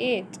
8।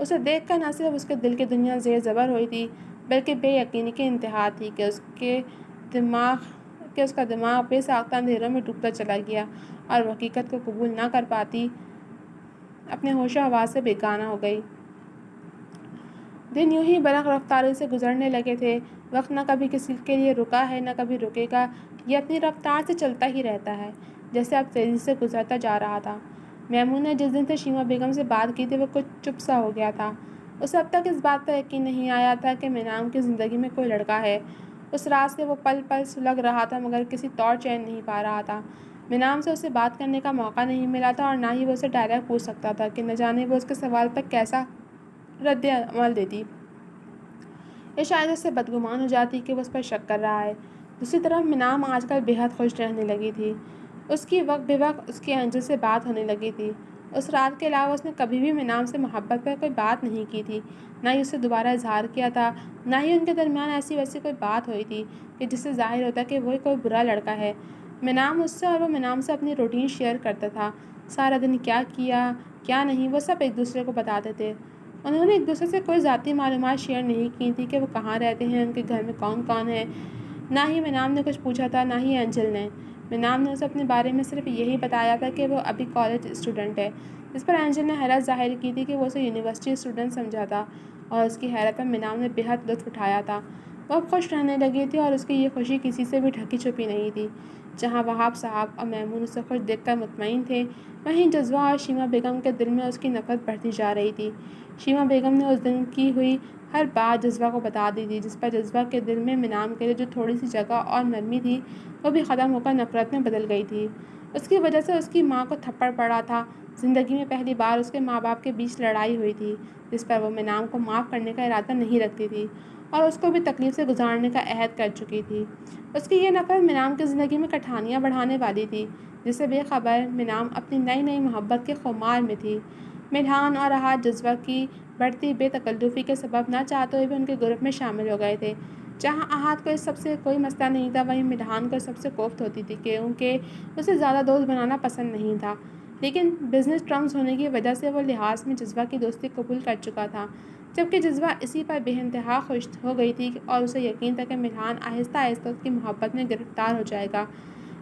اسے دیکھ کر نہ صرف اس کے دل کی دنیا زیر زبر ہوئی تھی بلکہ بے یقینی کی انتہا تھی کہ اس کا دماغ بے ساختہ اندھیروں میں ڈوبتا چلا گیا اور وہ حقیقت کو قبول نہ کر پاتی اپنے ہوش و حواس سے بیگانہ ہو گئی۔ دن یوں ہی برق رفتاری سے گزرنے لگے تھے۔ وقت نہ کبھی کسی کے لیے رکا ہے نہ کبھی رکے گا، یہ اپنی رفتار سے چلتا ہی رہتا ہے، جیسے اب تیزی سے گزرتا جا رہا تھا۔ میمون نے جس دن سے شیما بیگم سے بات کی تھی وہ کچھ چپ سا ہو گیا تھا۔ اسے اب تک اس بات پر یقین نہیں آیا تھا کہ مینام کی زندگی میں کوئی لڑکا ہے۔ اس رات سے وہ پل پل سلگ رہا تھا مگر کسی طور چین نہیں پا رہا تھا۔ مینام سے اسے بات کرنے کا موقع نہیں ملا تھا اور نہ ہی وہ اسے ڈائریکٹ پوچھ سکتا تھا کہ نہ جانے وہ اس کے سوال پر کیسا رد عمل دیتی، یا شاید اس سے بدگمان ہو جاتی کہ وہ اس پر شک کر رہا ہے۔ دوسری طرف مینام آج کل بے حد خوش رہنے لگی تھی۔ اس کی وقت بے وقت اس کی اینجل سے بات ہونے لگی تھی۔ اس رات کے علاوہ اس نے کبھی بھی مینام سے محبت پر کوئی بات نہیں کی تھی، نہ ہی اسے دوبارہ اظہار کیا تھا، نہ ہی ان کے درمیان ایسی ویسی کوئی بات ہوئی تھی کہ جس سے ظاہر ہوتا کہ وہ کوئی برا لڑکا ہے۔ مینام اس سے اور وہ مینام سے اپنی روٹین شیئر کرتا تھا، سارا دن کیا کیا کیا نہیں وہ سب ایک دوسرے کو بتاتے تھے۔ انہوں نے ایک دوسرے سے کوئی ذاتی معلومات شیئر نہیں کی تھی کہ وہ کہاں رہتے ہیں، ان کے گھر میں کون کون ہے۔ نہ ہی مینام نے کچھ پوچھا تھا نہ ہی اینجل نے۔ مینام نے اسے اپنے بارے میں صرف یہی بتایا تھا کہ وہ ابھی کالج اسٹوڈنٹ ہے، جس پر اینجل نے حیرت ظاہر کی تھی کہ وہ اسے یونیورسٹی اسٹوڈنٹ سمجھا تھا، اور اس کی حیرت پر مینام نے بے حد لطف اٹھایا تھا۔ وہ اب خوش رہنے لگی تھی اور اس کی یہ خوشی کسی سے بھی ڈھکی چھپی نہیں تھی۔ جہاں وہاب صاحب اور میمون اسے خوش دیکھ کر مطمئن تھے، وہیں جذبہ اور شیما بیگم کے دل میں اس کی نفرت بڑھتی جا رہی تھی۔ شیما بیگم نے اس دن کی ہوئی ہر بات جذبہ کو بتا دی تھی، جس پر جذبہ کے دل میں مینام کے لیے جو تھوڑی سی جگہ اور نرمی تھی وہ بھی ختم ہو کر نفرت میں بدل گئی تھی۔ اس کی وجہ سے اس کی ماں کو تھپڑ پڑا تھا۔ زندگی میں پہلی بار اس کے ماں باپ کے بیچ لڑائی ہوئی تھی، جس پر وہ مینام کو معاف کرنے کا ارادہ نہیں رکھتی تھی اور اس کو بھی تکلیف سے گزارنے کا عہد کر چکی تھی۔ اس کی یہ نفرت مینام کی زندگی میں کٹھانیاں بڑھانے والی تھی، جس سے بے خبر مینام اپنی نئی نئی محبت کے خمار میں تھی۔ ملحان اور احاد جذبہ کی بڑھتی بے تکلفی کے سبب نہ چاہتے ہوئے بھی ان کے گروپ میں شامل ہو گئے تھے۔ جہاں احاد کو اس سب سے کوئی مسئلہ نہیں تھا، وہیں ملحان کو اس سب سے کوفت ہوتی تھی کیونکہ اسے زیادہ دوست بنانا پسند نہیں تھا، لیکن بزنس ٹرمز ہونے کی وجہ سے وہ لحاظ میں جذبہ کی دوستی قبول کر چکا تھا، جبکہ جذبہ اسی پر بے انتہا خوش ہو گئی تھی اور اسے یقین تھا کہ ملحان آہستہ آہستہ اس کی محبت میں گرفتار ہو جائے گا۔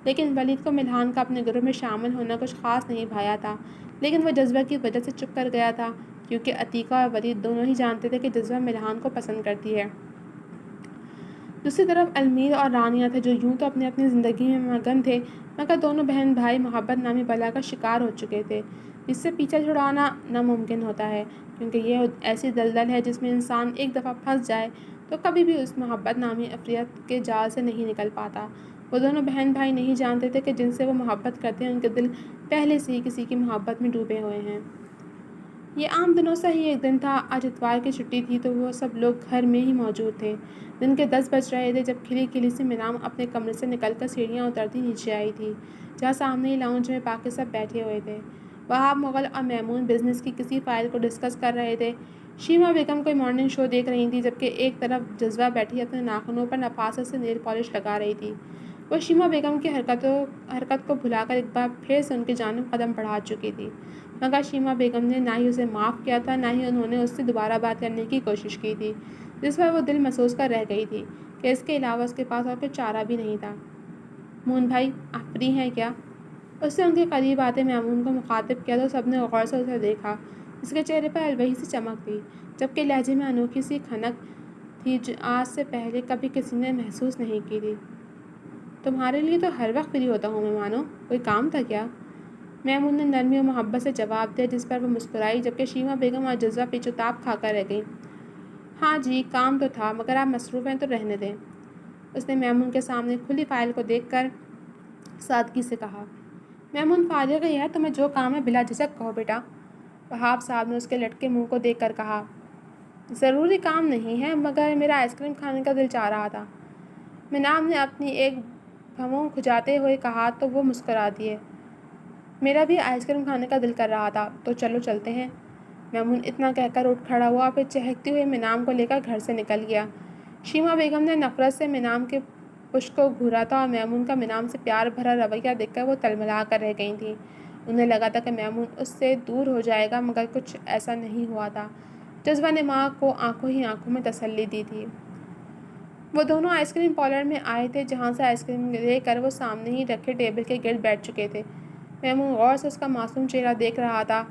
لیکن ولید کو ملحان کا اپنے گروپ میں شامل ہونا کچھ خاص نہیں بھایا تھا، لیکن وہ جذبہ کی وجہ سے چپ کر گیا تھا، کیونکہ عتیقہ اور ولید دونوں ہی جانتے تھے کہ جذبہ ملحان کو پسند کرتی ہے۔ دوسری طرف المیر اور رانیہ تھے، جو یوں تو اپنی اپنی زندگی میں مگن تھے، مگر دونوں بہن بھائی محبت نامی بلا کا شکار ہو چکے تھے، جس سے پیچھا چھڑانا ناممکن ہوتا ہے، کیونکہ یہ ایسی دلدل ہے جس میں انسان ایک دفعہ پھنس جائے تو کبھی بھی اس محبت نامی عفریت کے جال سے نہیں نکل پاتا۔ وہ دونوں بہن بھائی نہیں جانتے تھے کہ جن سے وہ محبت کرتے ہیں ان کے دل پہلے سے ہی کسی کی محبت میں ڈوبے ہوئے ہیں۔ یہ عام دنوں سے ہی ایک دن تھا۔ آج اتوار کی چھٹی تھی تو وہ سب لوگ گھر میں ہی موجود تھے۔ دن کے 10 بج رہے تھے جب کھلی کھلی سے مینام اپنے کمرے سے نکل کر سیڑھیاں اترتی نیچے آئی تھی، جہاں سامنے ہی لاؤنج میں باقی سب بیٹھے ہوئے تھے۔ وہاب مغل اور میمون بزنس کی کسی فائل کو ڈسکس کر رہے تھے۔ شیما بیگم کوئی مارننگ شو دیکھ رہی تھی، جبکہ ایک طرف جذبہ بیٹھی اپنے ناخنوں پر نفاست سے نیل پالش لگا رہی تھی۔ وہ شیما بیگم کی حرکت کو بھلا کر ایک بار پھر سے ان کی جانب قدم بڑھا چکی تھی، مگر شیما بیگم نے نہ ہی اسے معاف کیا تھا نہ ہی انہوں نے اس سے دوبارہ بات کرنے کی کوشش کی تھی، جس پر وہ دل محسوس کر رہ گئی تھی کہ اس کے علاوہ اس کے پاس اور کوئی چارہ بھی نہیں تھا۔ مون بھائی، آپ فری ہیں کیا؟ اس سے ان کے قریب آتے میمون کو مخاطب کیا تو سب نے غور سے اسے دیکھا۔ اس کے چہرے پر الوہی سی چمک تھی، جبکہ لہجے میں انوکھی سی کھنک تھی جو آج سے پہلے کبھی کسی نے محسوس نہیں کی تھی۔ تمہارے لیے تو ہر وقت فری ہوتا ہوں میں مانو، کوئی کام تھا کیا؟ میمون نے نرمی و محبت سے جواب دیا، جس پر وہ مسکرائی، جبکہ شیما بیگم اور جذبہ پیچو تاب کھا کر رہ گئیں۔ ہاں جی، کام تو تھا، مگر آپ مصروف ہیں تو رہنے دیں، اس نے میمون کے سامنے کھلی فائل کو دیکھ کر سادگی سے کہا۔ میمون فارغ ہی ہے، تمہیں جو کام ہے بلا جھجک کہو بیٹا، وہاب صاحب نے اس کے لٹکے منہ کو دیکھ کر کہا۔ ضروری کام نہیں ہے، مگر میرا آئس کریم کھانے کا دل چاہ رہا تھا، مینام نے اپنی ایک بھویں کھجاتے ہوئے کہا تو وہ مسکرا دیے۔ میرا بھی آئس کریم کھانے کا دل کر رہا تھا، تو چلو چلتے ہیں۔ میمون اتنا کہہ کر اٹھ کھڑا ہوا، پھر چہکتے ہوئے مینام کو لے کر گھر سے نکل گیا۔ شیما بیگم نے نفرت سے مینام کے پشت کو گھورا تھا اور میمون کا مینام سے پیار بھرا رویہ دیکھ کر وہ تلملا کر رہ گئی تھیں۔ انہیں لگا تھا کہ میمون اس سے دور ہو جائے گا، مگر کچھ ایسا نہیں ہوا تھا۔ جذبہ نے ماں کو آنکھوں ہی آنکھوں میں تسلی دی تھی۔ وہ دونوں آئس کریم پارلر میں آئے تھے، جہاں سے آئس کریم لے کر وہ سامنے ہی رکھے ٹیبل کے گرد بیٹھ چکے تھے۔ میمون غور سے اس کا معصوم چہرہ دیکھ رہا تھا۔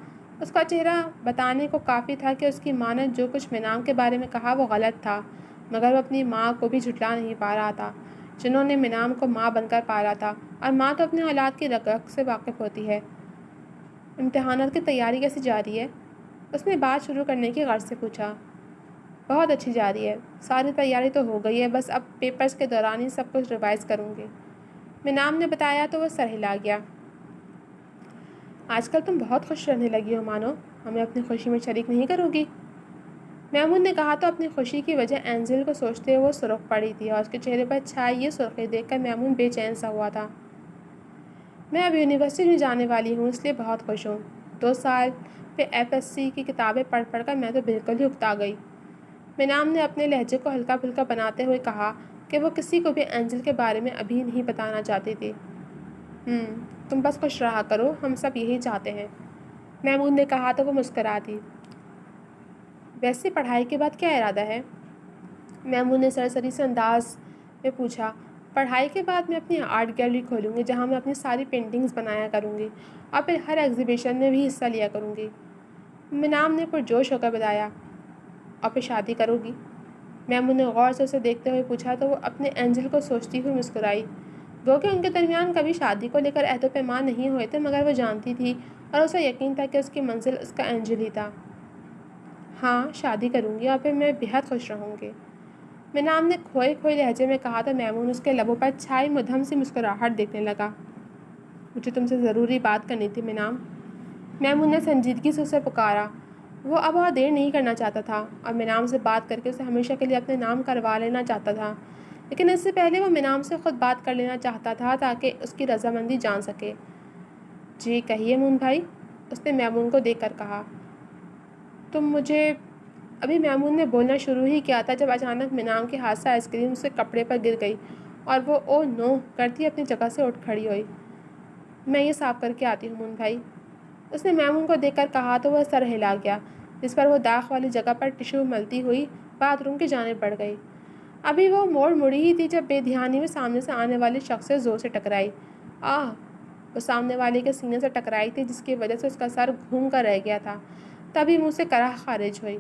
اس کا چہرہ بتانے کو کافی تھا کہ اس کی ماں نے جو کچھ منام کے بارے میں کہا وہ غلط تھا، مگر وہ اپنی ماں کو بھی جھٹلا نہیں پا رہا تھا، جنہوں نے منام کو ماں بن کر پالا تھا، اور ماں تو اپنے اولاد کی رگ رگ سے واقف ہوتی ہے۔ امتحانات کی تیاری کیسی جا رہی ہے؟ اس نے بات شروع کرنے کی غرض سے پوچھا۔ بہت اچھی جا رہی ہے، ساری تیاری تو ہو گئی ہے، بس اب پیپرز کے دوران ہی سب کچھ ریوائز کروں گی، منام نے بتایا تو وہ سر ہلا گیا۔ آج کل تم بہت خوش رہنے لگی ہو مانو، ہمیں اپنی خوشی میں شریک نہیں کرو گی؟ میمون نے کہا تو اپنی خوشی کی وجہ اینجل کو سوچتے ہوئے وہ سرخ پڑی تھی، اور اس کے چہرے پر چھائی یہ سرخی دیکھ کر میمون بے چین سا ہوا تھا۔ میں اب یونیورسٹی میں جانے والی ہوں، اس لیے بہت خوش ہوں۔ 2 سال پہ FSC کی کتابیں پڑھ پڑھ کر میں تو بالکل ہی اکتا گئی۔ منام نے اپنے لہجے کو ہلکا پھلکا بناتے ہوئے کہا کہ وہ کسی کو بھی اینجل کے بارے میں ابھی نہیں بتانا چاہتی تھی۔ تم بس خوش رہا کرو، ہم سب یہی چاہتے ہیں، میمون نے کہا تو وہ مسکرا دی۔ ویسے پڑھائی کے بعد کیا ارادہ ہے؟ میمون نے سرسری سے انداز میں پوچھا۔ پڑھائی کے بعد میں اپنی آرٹ گیلری کھولوں گی، جہاں میں اپنی ساری پینٹنگز بنایا کروں گی، اور پھر ہر ایگزیبیشن میں بھی حصہ لیا کروں گی، منام نے پرجوش ہو کر بتایا۔ اور پھر شادی کرو گی؟ میمون نے غور سے اسے دیکھتے ہوئے پوچھا تو وہ اپنے اینجل کو سوچتی ہوئی مسکرائی۔ گو کہ ان کے درمیان کبھی شادی کو لے کر عہد و پیمان نہیں ہوئے تھے، مگر وہ جانتی تھی اور اسے یقین تھا کہ اس کی منزل اس کا اینجل ہی تھا۔ ہاں شادی کروں گی، اور پھر میں بہت خوش رہوں گی، منام نے کھوئے کھوئے لہجے میں کہا تو میمون اس کے لبوں پر چھائی مدھم سی مسکراہٹ دیکھنے لگا۔ مجھے تم سے ضروری بات کرنی تھی منام، میمون نے سنجیدگی سے اسے پکارا۔ وہ اب اور دیر نہیں کرنا چاہتا تھا، اور منام سے بات کر کے اسے ہمیشہ کے لیے اپنے نام کروا لینا چاہتا تھا، لیکن اس سے پہلے وہ منام سے خود بات کر لینا چاہتا تھا تاکہ اس کی رضامندی جان سکے۔ جی کہیے مون بھائی، اس نے میمون کو دیکھ کر کہا۔ تم مجھے ابھی میمون نے بولنا شروع ہی کیا تھا جب اچانک منام کے ہاتھ سے آئس کریم اس کے کپڑے پر گر گئی، اور وہ او نو کرتی اپنی جگہ سے اٹھ کھڑی ہوئی۔ میں یہ صاف کر کے آتی ہوں مون بھائی، اس نے میمون کو دیکھ کر کہا تو وہ سر ہلا گیا، جس پر وہ داغ والی جگہ پر ٹشو ملتی ہوئی باتھ روم کی جانب بڑھ گئی۔ ابھی وہ مڑی ہی تھی جب بے دھیانی میں سامنے سے آنے والے شخص سے زور سے ٹکرائی۔ وہ سامنے والے کے سینے سے ٹکرائی تھی، جس کی وجہ سے اس کا سر گھوم کر رہ گیا تھا۔ تبھی منہ سے کراہ خارج ہوئی۔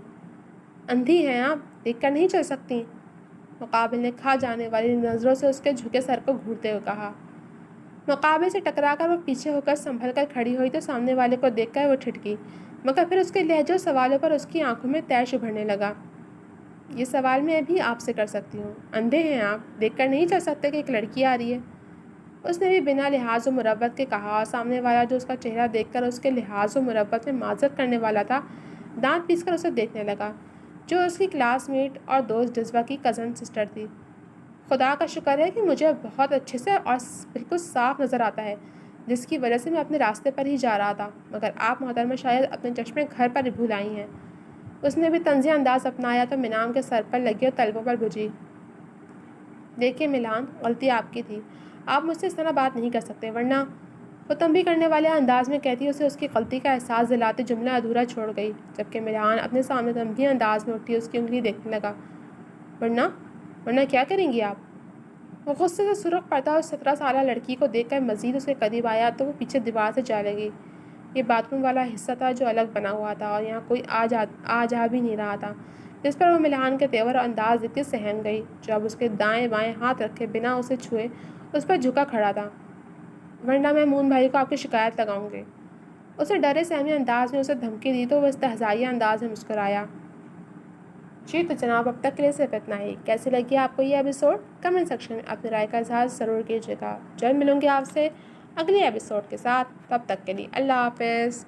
اندھی ہیں آپ، دیکھ کر نہیں چل سکتی؟ مقابل نے کھا جانے والی نظروں سے اس کے جھکے سر کو گھورتے ہوئے کہا۔ مقابل سے ٹکرا کر وہ پیچھے ہو کر سنبھل کر کھڑی ہوئی تو سامنے والے کو دیکھ کر وہ ٹھٹکی، مگر پھر اس کے لہجے اور سوالوں پر اس کی آنکھوں میں تیش ابھرنے لگا۔ یہ سوال میں ابھی آپ سے کر سکتی ہوں، اندھے ہیں آپ، دیکھ کر نہیں چل سکتے کہ ایک لڑکی آ رہی ہے؟ اس نے بھی بنا لحاظ و مربت کے کہا، اور سامنے والا جو اس کا چہرہ دیکھ کر اس کے لحاظ و مربت میں معذرت کرنے والا تھا، دانت پیس کر اسے دیکھنے لگا، جو اس کی کلاس میٹ اور دوست جذبہ کی کزن سسٹر تھی۔ خدا کا شکر ہے کہ مجھے بہت اچھے سے اور بالکل صاف نظر آتا ہے، جس کی وجہ سے میں اپنے راستے پر ہی جا رہا تھا، مگر آپ محترمہ شاید اپنے چشمے گھر پر بھول آئی ہیں۔ اس نے بھی طنزیہ انداز اپنایا تو منام کے سر پر لگی اور طلبوں پر بجھی۔ دیکھیے ملان، غلطی آپ کی تھی، آپ مجھ سے اس طرح بات نہیں کر سکتے، ورنہ وہ تنبیہ کرنے والے انداز میں کہتی اسے اس کی غلطی کا احساس دلاتے جملہ ادھورا چھوڑ گئی، جبکہ ملان اپنے سامنے تنبیہ انداز میں اٹھی اس کی انگلی دیکھنے لگا۔ ورنہ کیا کریں گی آپ؟ وہ غصے سے سرخ پڑتا اور 17 سالہ لڑکی کو دیکھ کر مزید اسے قریب آیا تو وہ پیچھے دیوار سے جا لگی۔ یہ باتھ روم والا حصہ تھا جو الگ بنا ہوا تھا، اور یہاں کوئی آ جا بھی نہیں رہا تھا، جس پر وہ ملان کے تیور اور انداز دیکھتے سہم گئی، جو اب اس کے دائیں بائیں ہاتھ رکھے بنا اسے چھوئے اس پر جھکا کھڑا تھا۔ ورنہ میں مون بھائی کو آپ کی شکایت لگاؤں گی، اسے ڈرے سہمے انداز میں اسے دھمکی دی تو وہ استہزائیہ انداز میں مسکرایا۔ جی تو جناب، اب تک کے لیے صرف اتنا ہی۔ کیسی لگی آپ کو یہ ایپیسوڈ؟ کمنٹ سیکشن میں اپنی رائے کا اظہار ضرور کیجیے گا۔ جلد ملوں گی آپ سے اگلے ایپیسوڈ کے ساتھ، تب تک کے لیے اللہ حافظ۔